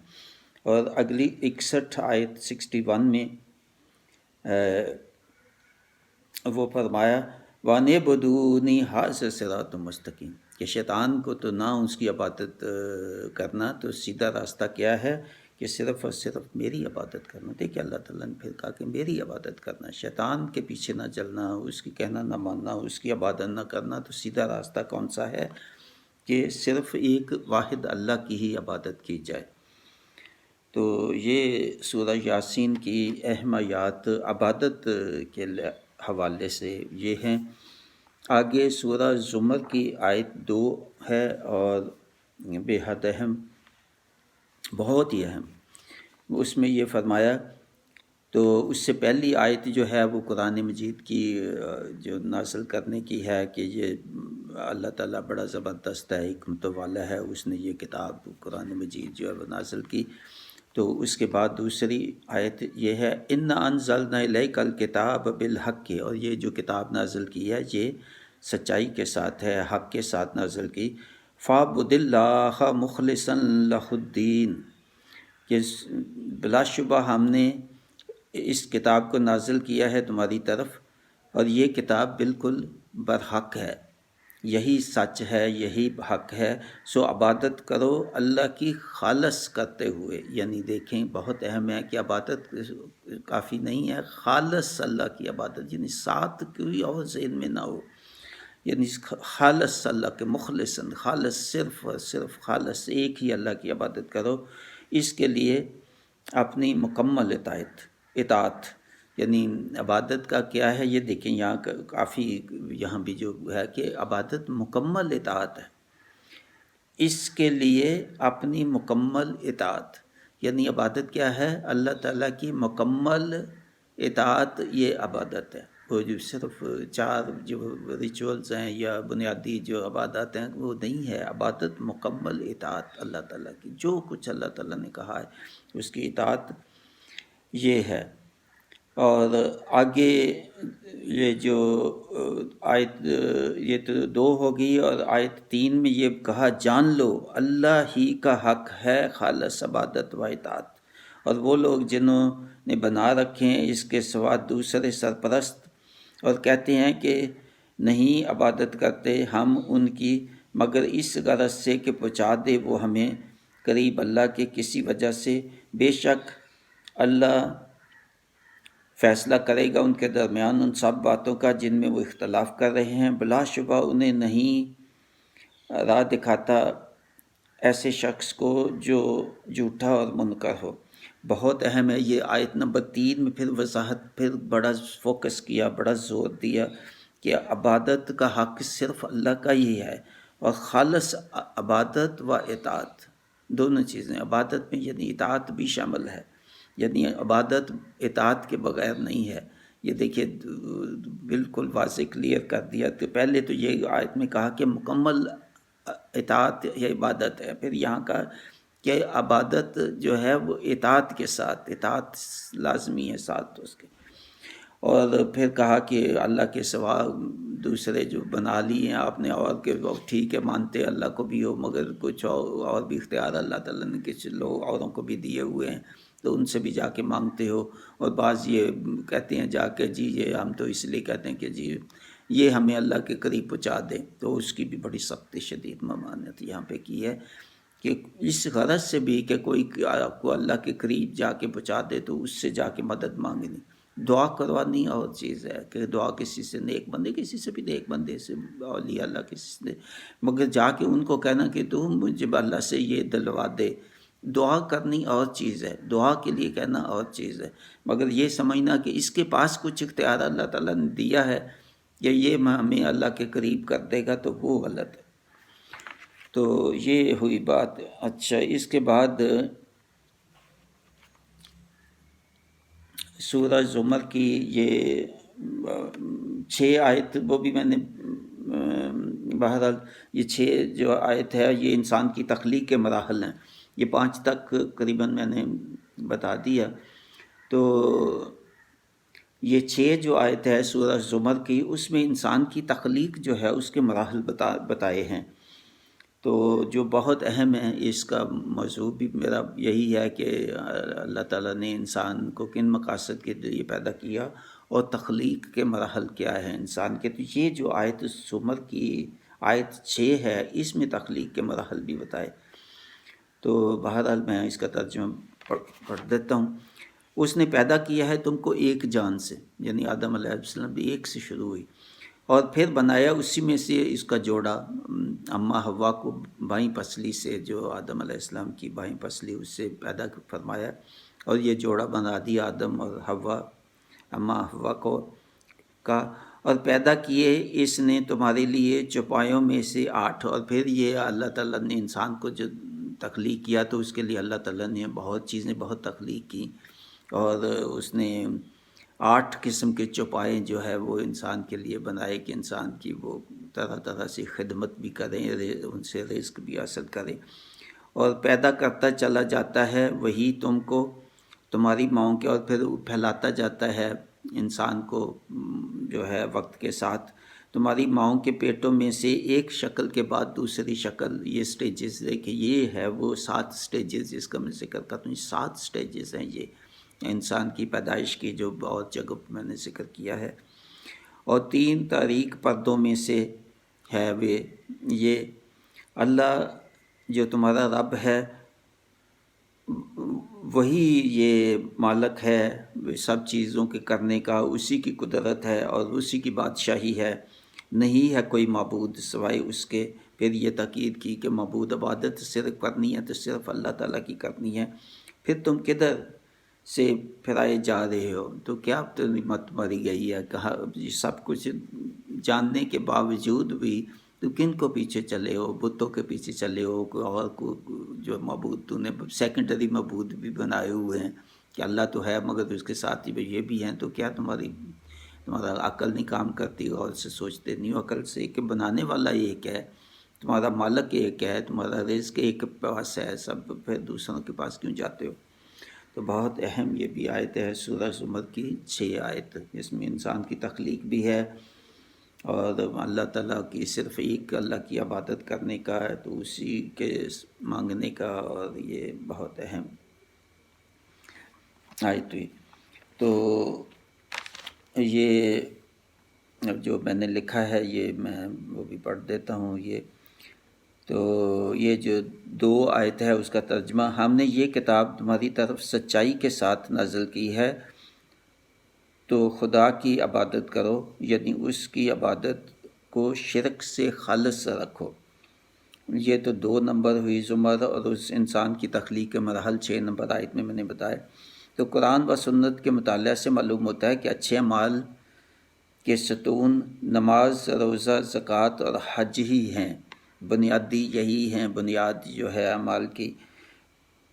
اور اگلی 61 آیت 61 میں وہ فرمایا وَانِعْبُدُونِی هَٰذَا صِرَاطٌ مُسْتَقِیمٌ، کہ شیطان کو تو نہ اس کی عبادت کرنا، تو سیدھا راستہ کیا ہے کہ صرف اور صرف میری عبادت کرنا۔ دیکھیں اللہ تعالیٰ نے پھر کہا کہ میری عبادت کرنا، شیطان کے پیچھے نہ چلنا، اس کی کہنا نہ ماننا، اس کی عبادت نہ کرنا۔ تو سیدھا راستہ کون سا ہے کہ صرف ایک واحد اللہ کی ہی عبادت کی جائے۔ تو یہ سورہ یاسین کی اہم آیات عبادت کے حوالے سے یہ ہیں۔ آگے سورہ زمر کی آیت 2 ہے اور بے حد اہم، بہت ہی اہم۔ اس میں یہ فرمایا، تو اس سے پہلی آیت جو ہے وہ قرآن مجید کی جو نازل کرنے کی ہے کہ یہ اللہ تعالیٰ بڑا زبردست ہے، حکمت والا ہے، اس نے یہ کتاب قرآن مجید جو ہے وہ نازل کی۔ تو اس کے بعد دوسری آیت یہ ہے اِنَّا أَنزَلْنَا إِلَيْكَ الْكِتَابَ بِالْحَقِّ، اور یہ جو کتاب نازل کی ہے یہ سچائی کے ساتھ ہے، حق کے ساتھ نازل کی۔ فَاعْبُدِ اللَّهَ مُخْلِصًا لَهُ الدِّينَ، کہ بلا شبہ ہم نے اس کتاب کو نازل کیا ہے تمہاری طرف، اور یہ کتاب بالکل برحق ہے، یہی سچ ہے، یہی حق ہے، سو عبادت کرو اللہ کی خالص کرتے ہوئے۔ یعنی دیکھیں بہت اہم ہے کہ عبادت کافی نہیں ہے، خالص اللہ کی عبادت، یعنی ساتھ کوئی اور ذہن میں نہ ہو، یعنی خالص اللہ کے، مخلصاً، خالص، صرف اور صرف خالص ایک ہی اللہ کی عبادت کرو۔ اس کے لیے اپنی مکمل اطاعت، یعنی عبادت کا کیا ہے یہ دیکھیں، یہاں کافی یہاں بھی جو ہے کہ عبادت مکمل اطاعت ہے، اس کے لیے اپنی مکمل اطاعت، یعنی عبادت کیا ہے اللہ تعالیٰ کی مکمل اطاعت، یہ عبادت ہے۔ وہ جو صرف 4 جو ریچولز ہیں یا بنیادی جو عبادات ہیں وہ نہیں ہے، عبادت مکمل اطاعت اللہ تعالیٰ کی، جو کچھ اللہ تعالیٰ نے کہا ہے اس کی اطاعت یہ ہے۔ اور آگے یہ جو آیت یہ تو 2 ہوگی، اور آیت 3 میں یہ کہا جان لو اللہ ہی کا حق ہے خالص عبادت و اطاعت، اور وہ لوگ جنہوں نے بنا رکھے ہیں اس کے سوا دوسرے سرپرست اور کہتے ہیں کہ نہیں عبادت کرتے ہم ان کی مگر اس غرض سے کہ پہنچا دے وہ ہمیں قریب اللہ کے کسی وجہ سے، بے شک اللہ فیصلہ کرے گا ان کے درمیان ان سب باتوں کا جن میں وہ اختلاف کر رہے ہیں، بلا شبہ انہیں نہیں راہ دکھاتا ایسے شخص کو جو جھوٹا اور منکر ہو۔ بہت اہم ہے یہ آیت نمبر 3 میں، پھر وضاحت، پھر بڑا فوکس کیا، بڑا زور دیا کہ عبادت کا حق صرف اللہ کا ہی ہے، اور خالص عبادت و اطاعت دونوں چیزیں، عبادت میں یعنی اطاعت بھی شامل ہے، یعنی عبادت اطاعت کے بغیر نہیں ہے۔ یہ دیکھیے بالکل واضح کلیئر کر دیا۔ تو پہلے تو یہ آیت میں کہا کہ مکمل اطاعت یا عبادت ہے، پھر یہاں کا کہ عبادت جو ہے وہ اطاعت کے ساتھ، اطاعت لازمی ہے ساتھ اس کے، اور پھر کہا کہ اللہ کے سوا دوسرے جو بنا لی ہیں آپ نے، اور کہ وہ ٹھیک ہے مانتے اللہ کو بھی ہو مگر کچھ اور بھی اختیار اللہ تعالیٰ نے کچھ لوگ اوروں کو بھی دیے ہوئے ہیں تو ان سے بھی جا کے مانگتے ہو، اور بعض یہ کہتے ہیں جا کے جی یہ ہم تو اس لیے کہتے ہیں کہ جی یہ ہمیں اللہ کے قریب پہنچا دے، تو اس کی بھی بڑی سخت شدید ممانعت یہاں پہ کی ہے کہ اس غرض سے بھی کہ کوئی آپ کو اللہ کے قریب جا کے پہنچا دے تو اس سے جا کے مدد مانگنی، دعا کروانی اور چیز ہے کہ دعا کسی سے نیک بندے، کسی سے بھی نیک بندے سے، اولیاء اللہ کسی سے، مگر جا کے ان کو کہنا کہ تم مجھے اللہ سے یہ دلوا دے، دعا کرنی اور چیز ہے، دعا کے لیے کہنا اور چیز ہے، مگر یہ سمجھنا کہ اس کے پاس کچھ اختیار اللہ تعالیٰ نے دیا ہے کہ یہ ہمیں اللہ کے قریب کر دے گا، تو وہ غلط ہے۔ تو یہ ہوئی بات۔ اچھا، اس کے بعد سورہ زمر کی یہ 6 آیت، وہ بھی میں نے بہرحال یہ 6 جو آیت ہے یہ انسان کی تخلیق کے مراحل ہیں، یہ 5 تک قریباً میں نے بتا دیا۔ تو یہ 6 جو آیت ہے سورہ زمر کی، اس میں انسان کی تخلیق جو ہے اس کے مراحل بتائے ہیں، تو جو بہت اہم ہے۔ اس کا موضوع بھی میرا یہی ہے کہ اللہ تعالیٰ نے انسان کو کن مقاصد کے لیے پیدا کیا اور تخلیق کے مراحل کیا ہے انسان کے۔ تو یہ جو آیت زمر کی آیت 6 ہے اس میں تخلیق کے مراحل بھی بتائے۔ تو بہرحال میں اس کا ترجمہ پڑھ دیتا ہوں۔ اس نے پیدا کیا ہے تم کو ایک جان سے، یعنی آدم علیہ السلام بھی ایک سے شروع ہوئی، اور پھر بنایا اسی میں سے اس کا جوڑا اماں حوا کو بائیں پسلی سے، جو آدم علیہ السلام کی بائیں پسلی اس سے پیدا فرمایا، اور یہ جوڑا بنا دیا آدم اور حوا، اماں حوا کو کا، اور پیدا کیے اس نے تمہارے لیے چوپایوں میں سے 8۔ اور پھر یہ اللہ تعالیٰ نے انسان کو جو تخلیق کیا تو اس کے لیے اللہ تعالیٰ نے بہت چیزیں بہت تخلیق کی، اور اس نے 8 قسم کے چوپائے جو ہے وہ انسان کے لیے بنائے کہ انسان کی وہ طرح طرح سے خدمت بھی کریں، ان سے رزق بھی حاصل کریں، اور پیدا کرتا چلا جاتا ہے وہی تم کو تمہاری ماؤں کے، اور پھر پھیلاتا جاتا ہے انسان کو جو ہے وقت کے ساتھ تمہاری ماؤں کے پیٹوں میں سے ایک شکل کے بعد دوسری شکل۔ یہ سٹیجز دیکھیں، یہ ہے وہ 7 سٹیجز جس کا میں ذکر کرتا ہوں، 7 سٹیجز ہیں یہ انسان کی پیدائش کی جو بہت جگہ میں نے ذکر کیا ہے، اور 3 تاریک پردوں میں سے ہے وہ یہ اللہ جو تمہارا رب ہے، وہی یہ مالک ہے سب چیزوں کے کرنے کا، اسی کی قدرت ہے اور اسی کی بادشاہی ہے، نہیں ہے کوئی معبود سوائے اس کے۔ پھر یہ تاکید کی کہ معبود عبادت صرف کرنی ہے تو صرف اللہ تعالیٰ کی کرنی ہے۔ پھر تم کدھر سے پھرائے جا رہے ہو، تو کیا مت مری گئی ہے، کہا سب کچھ جاننے کے باوجود بھی تو کن کو پیچھے چلے ہو، بتوں کے پیچھے چلے ہو، کوئی اور کو جو معبود تو نے سیکنڈری معبود بھی بنائے ہوئے ہیں کہ اللہ تو ہے مگر اس کے ساتھ ہی یہ بھی ہیں، تو کیا تمہارا عقل نہیں کام کرتی، اور سے سوچتے نہیں ہو عقل سے کہ بنانے والا ایک ہے، تمہارا مالک ایک ہے، تمہارا رزق ایک پاس ہے، سب پھر دوسروں کے پاس کیوں جاتے ہو۔ تو بہت اہم یہ بھی آیت ہے سورہ زمر کی 6 آیت، اس میں انسان کی تخلیق بھی ہے اور اللہ تعالیٰ کی صرف ایک اللہ کی عبادت کرنے کا ہے، تو اسی کے مانگنے کا، اور یہ بہت اہم آیت ہوئی۔ تو یہ جو میں نے لکھا ہے یہ میں وہ بھی پڑھ دیتا ہوں۔ تو یہ جو 2 آیت ہے اس کا ترجمہ: ہم نے یہ کتاب تمہاری طرف سچائی کے ساتھ نازل کی ہے، تو خدا کی عبادت کرو، یعنی اس کی عبادت کو شرک سے خالص رکھو۔ یہ تو 2 نمبر ہوئی زمر، اور اس انسان کی تخلیق کے مراحل 6 نمبر آیت میں نے بتایا۔ تو قرآن و سنت کے مطالعہ سے معلوم ہوتا ہے کہ اچھے اعمال کے ستون نماز، روزہ، زکوٰۃ اور حج ہی ہیں، بنیادی یہی ہیں، بنیاد جو ہے اعمال کی۔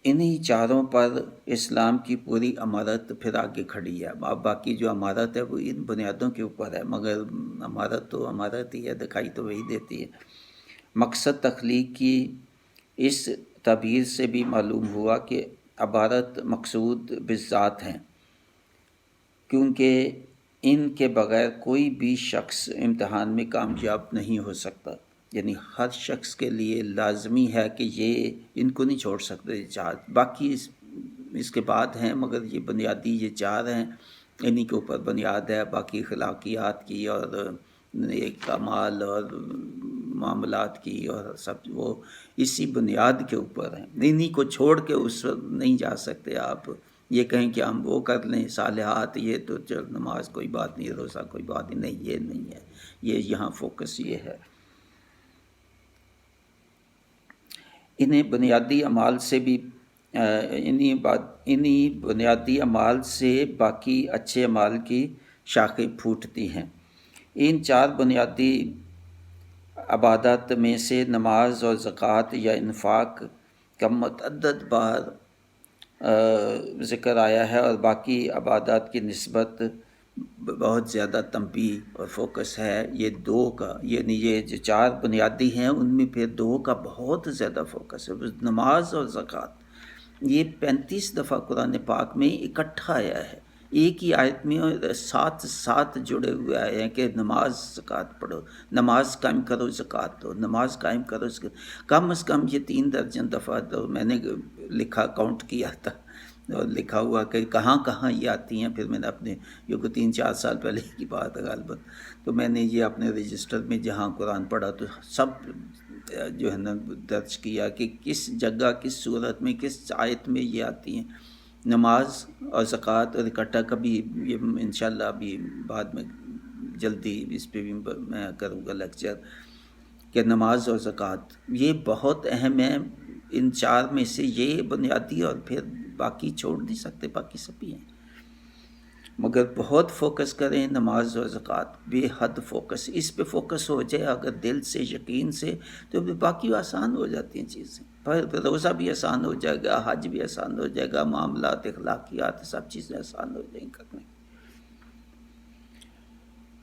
انہی چاروں پر اسلام کی پوری عمارت پھر آگے کھڑی ہے۔ اب باقی جو عمارت ہے وہ ان بنیادوں کے اوپر ہے، مگر عمارت تو عمارت ہی ہے، دکھائی تو وہی دیتی ہے۔ مقصد تخلیق کی اس تعبیر سے بھی معلوم ہوا کہ عبارت مقصود بالذات ہیں، کیونکہ ان کے بغیر کوئی بھی شخص امتحان میں کامیاب نہیں ہو سکتا، یعنی ہر شخص کے لیے لازمی ہے کہ یہ ان کو نہیں چھوڑ سکتے، باقی اس کے بعد ہیں، مگر یہ بنیادی یہ 4 ہیں، انہی کے اوپر بنیاد ہے، باقی اخلاقیات کی اور ایک اعمال اور معاملات کی اور سب وہ اسی بنیاد کے اوپر ہیں، انہی کو چھوڑ کے اس وقت نہیں جا سکتے۔ آپ یہ کہیں کہ ہم وہ کر لیں صالحات، یہ تو چل نماز کوئی بات نہیں، روزہ کوئی بات نہیں، یہ نہیں ہے، یہ یہاں فوکس یہ ہے۔ انہیں بنیادی اعمال سے بھی انہی بنیادی اعمال سے باقی اچھے اعمال کی شاخیں پھوٹتی ہیں۔ ان 4 بنیادی عبادات میں سے نماز اور زکوٰۃ یا انفاق کا متعدد بار ذکر آیا ہے، اور باقی عبادات کی نسبت بہت زیادہ تنبیہ اور فوکس ہے یہ 2 کا، یعنی یہ جو 4 بنیادی ہیں ان میں پھر 2 کا بہت زیادہ فوکس ہے۔ نماز اور زکوٰۃ یہ 35 دفعہ قرآن پاک میں اکٹھا آیا ہے، ایک ہی آیت میں 7 جڑے ہوئے آئے ہیں کہ نماز زکوٰۃ پڑھو، نماز قائم کرو، زکوٰۃ دو، نماز قائم کرو، کم از کم یہ 3 درجن دفعہ تو میں نے لکھا، کاؤنٹ کیا تھا اور لکھا ہوا کہ کہاں کہاں یہ آتی ہیں۔ پھر میں نے اپنے جو کہ 3-4 سال پہلے کی بات ہے غالباً، تو میں نے یہ اپنے رجسٹر میں جہاں قرآن پڑھا تو سب جو ہے نا درج کیا کہ کس جگہ، کس صورت میں، کس آیت میں یہ آتی ہیں نماز اور زکوٰۃ، اور اکٹھا کبھی یہ انشاءاللہ ابھی بعد میں جلدی اس پہ بھی میں کروں گا لیکچر کہ نماز اور زکوٰۃ یہ بہت اہم ہے۔ ان 4 میں سے یہ بنیادی، اور پھر باقی چھوڑ نہیں سکتے، باقی سب ہی ہیں، مگر بہت فوکس کریں نماز اور زکوٰۃ، بے حد فوکس، اس پہ فوکس ہو جائے اگر دل سے، یقین سے، تو باقی آسان ہو جاتی ہیں چیزیں، روزہ بھی آسان ہو جائے گا، حج بھی آسان ہو جائے گا، معاملات، اخلاقیات، سب چیزیں آسان ہو جائیں کرنے۔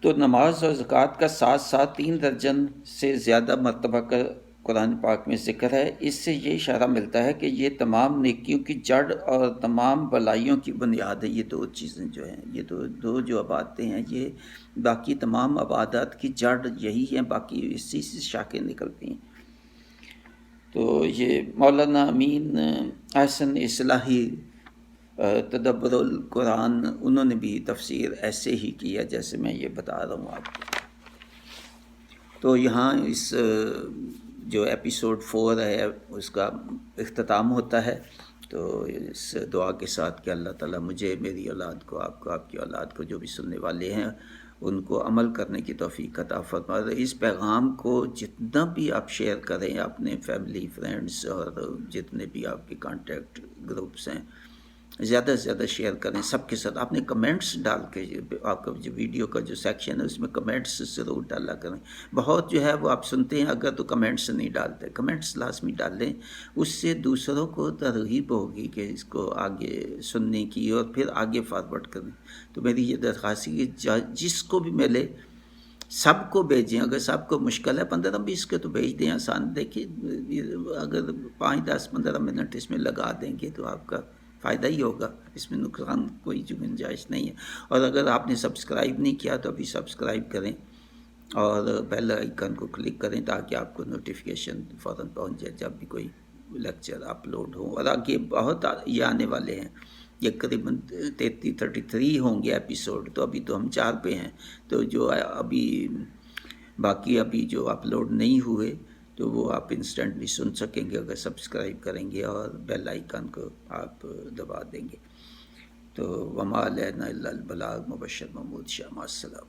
تو نماز اور زکوٰۃ کا ساتھ ساتھ 3 درجن سے زیادہ مرتبہ کا قرآن پاک میں ذکر ہے۔ اس سے یہ اشارہ ملتا ہے کہ یہ تمام نیکیوں کی جڑ اور تمام بلائیوں کی بنیاد ہے۔ یہ 2 چیزیں جو ہیں، یہ 2 جو عبادتیں ہیں، یہ باقی تمام عبادات کی جڑ یہی ہیں، باقی اسی سے شاخیں نکلتی ہیں۔ تو یہ مولانا امین احسن اصلاحی تدبر القرآن، انہوں نے بھی تفسیر ایسے ہی کی ہے جیسے میں یہ بتا رہا ہوں آپ کو۔ تو یہاں اس جو ایپیسوڈ 4 ہے اس کا اختتام ہوتا ہے، تو اس دعا کے ساتھ کہ اللہ تعالیٰ مجھے، میری اولاد کو، آپ کو، آپ کی اولاد کو، جو بھی سننے والے ہیں ان کو عمل کرنے کی توفیق عطا فرمائے۔ اس پیغام کو جتنا بھی آپ شیئر کریں اپنے فیملی، فرینڈز اور جتنے بھی آپ کے کانٹیکٹ گروپس ہیں، زیادہ سے زیادہ شیئر کریں سب کے ساتھ۔ آپ نے کمنٹس ڈال کے، آپ کا جو ویڈیو کا جو سیکشن ہے اس میں کمنٹس ضرور ڈالا کریں۔ بہت جو ہے وہ آپ سنتے ہیں اگر تو کمنٹس نہیں ڈالتے، کمنٹس لازمی ڈال لیں، اس سے دوسروں کو ترغیب ہوگی کہ اس کو آگے سننے کی اور پھر آگے فارورڈ کریں۔ تو میری یہ درخواست ہے کہ جس کو بھی ملے سب کو بھیجیں، اگر سب کو مشکل ہے 15-20 کے تو بھیج دیں، آسان۔ دیکھیے اگر 5-10-15 منٹ اس میں لگا دیں گے تو آپ کا فائدہ ہی ہوگا، اس میں نقصان کوئی جو گنجائش نہیں ہے۔ اور اگر آپ نے سبسکرائب نہیں کیا تو ابھی سبسکرائب کریں اور بیل آئیکن کو کلک کریں تاکہ آپ کو نوٹیفیکیشن فوراً پہنچ جائے جب بھی کوئی لیکچر اپلوڈ ہوں۔ اور آگے بہت یہ آنے والے ہیں، یہ قریباً 33 ہوں گے ایپیسوڈ، تو ابھی تو ہم 4 پہ ہیں، تو جو ابھی باقی ابھی جو اپلوڈ نہیں ہوئے تو وہ آپ انسٹنٹلی سن سکیں گے اگر سبسکرائب کریں گے اور بیل آئیکن کو آپ دبا دیں گے۔ تو وما علینا الا البلاغ، مبشر محمود شاہ، مع السلام۔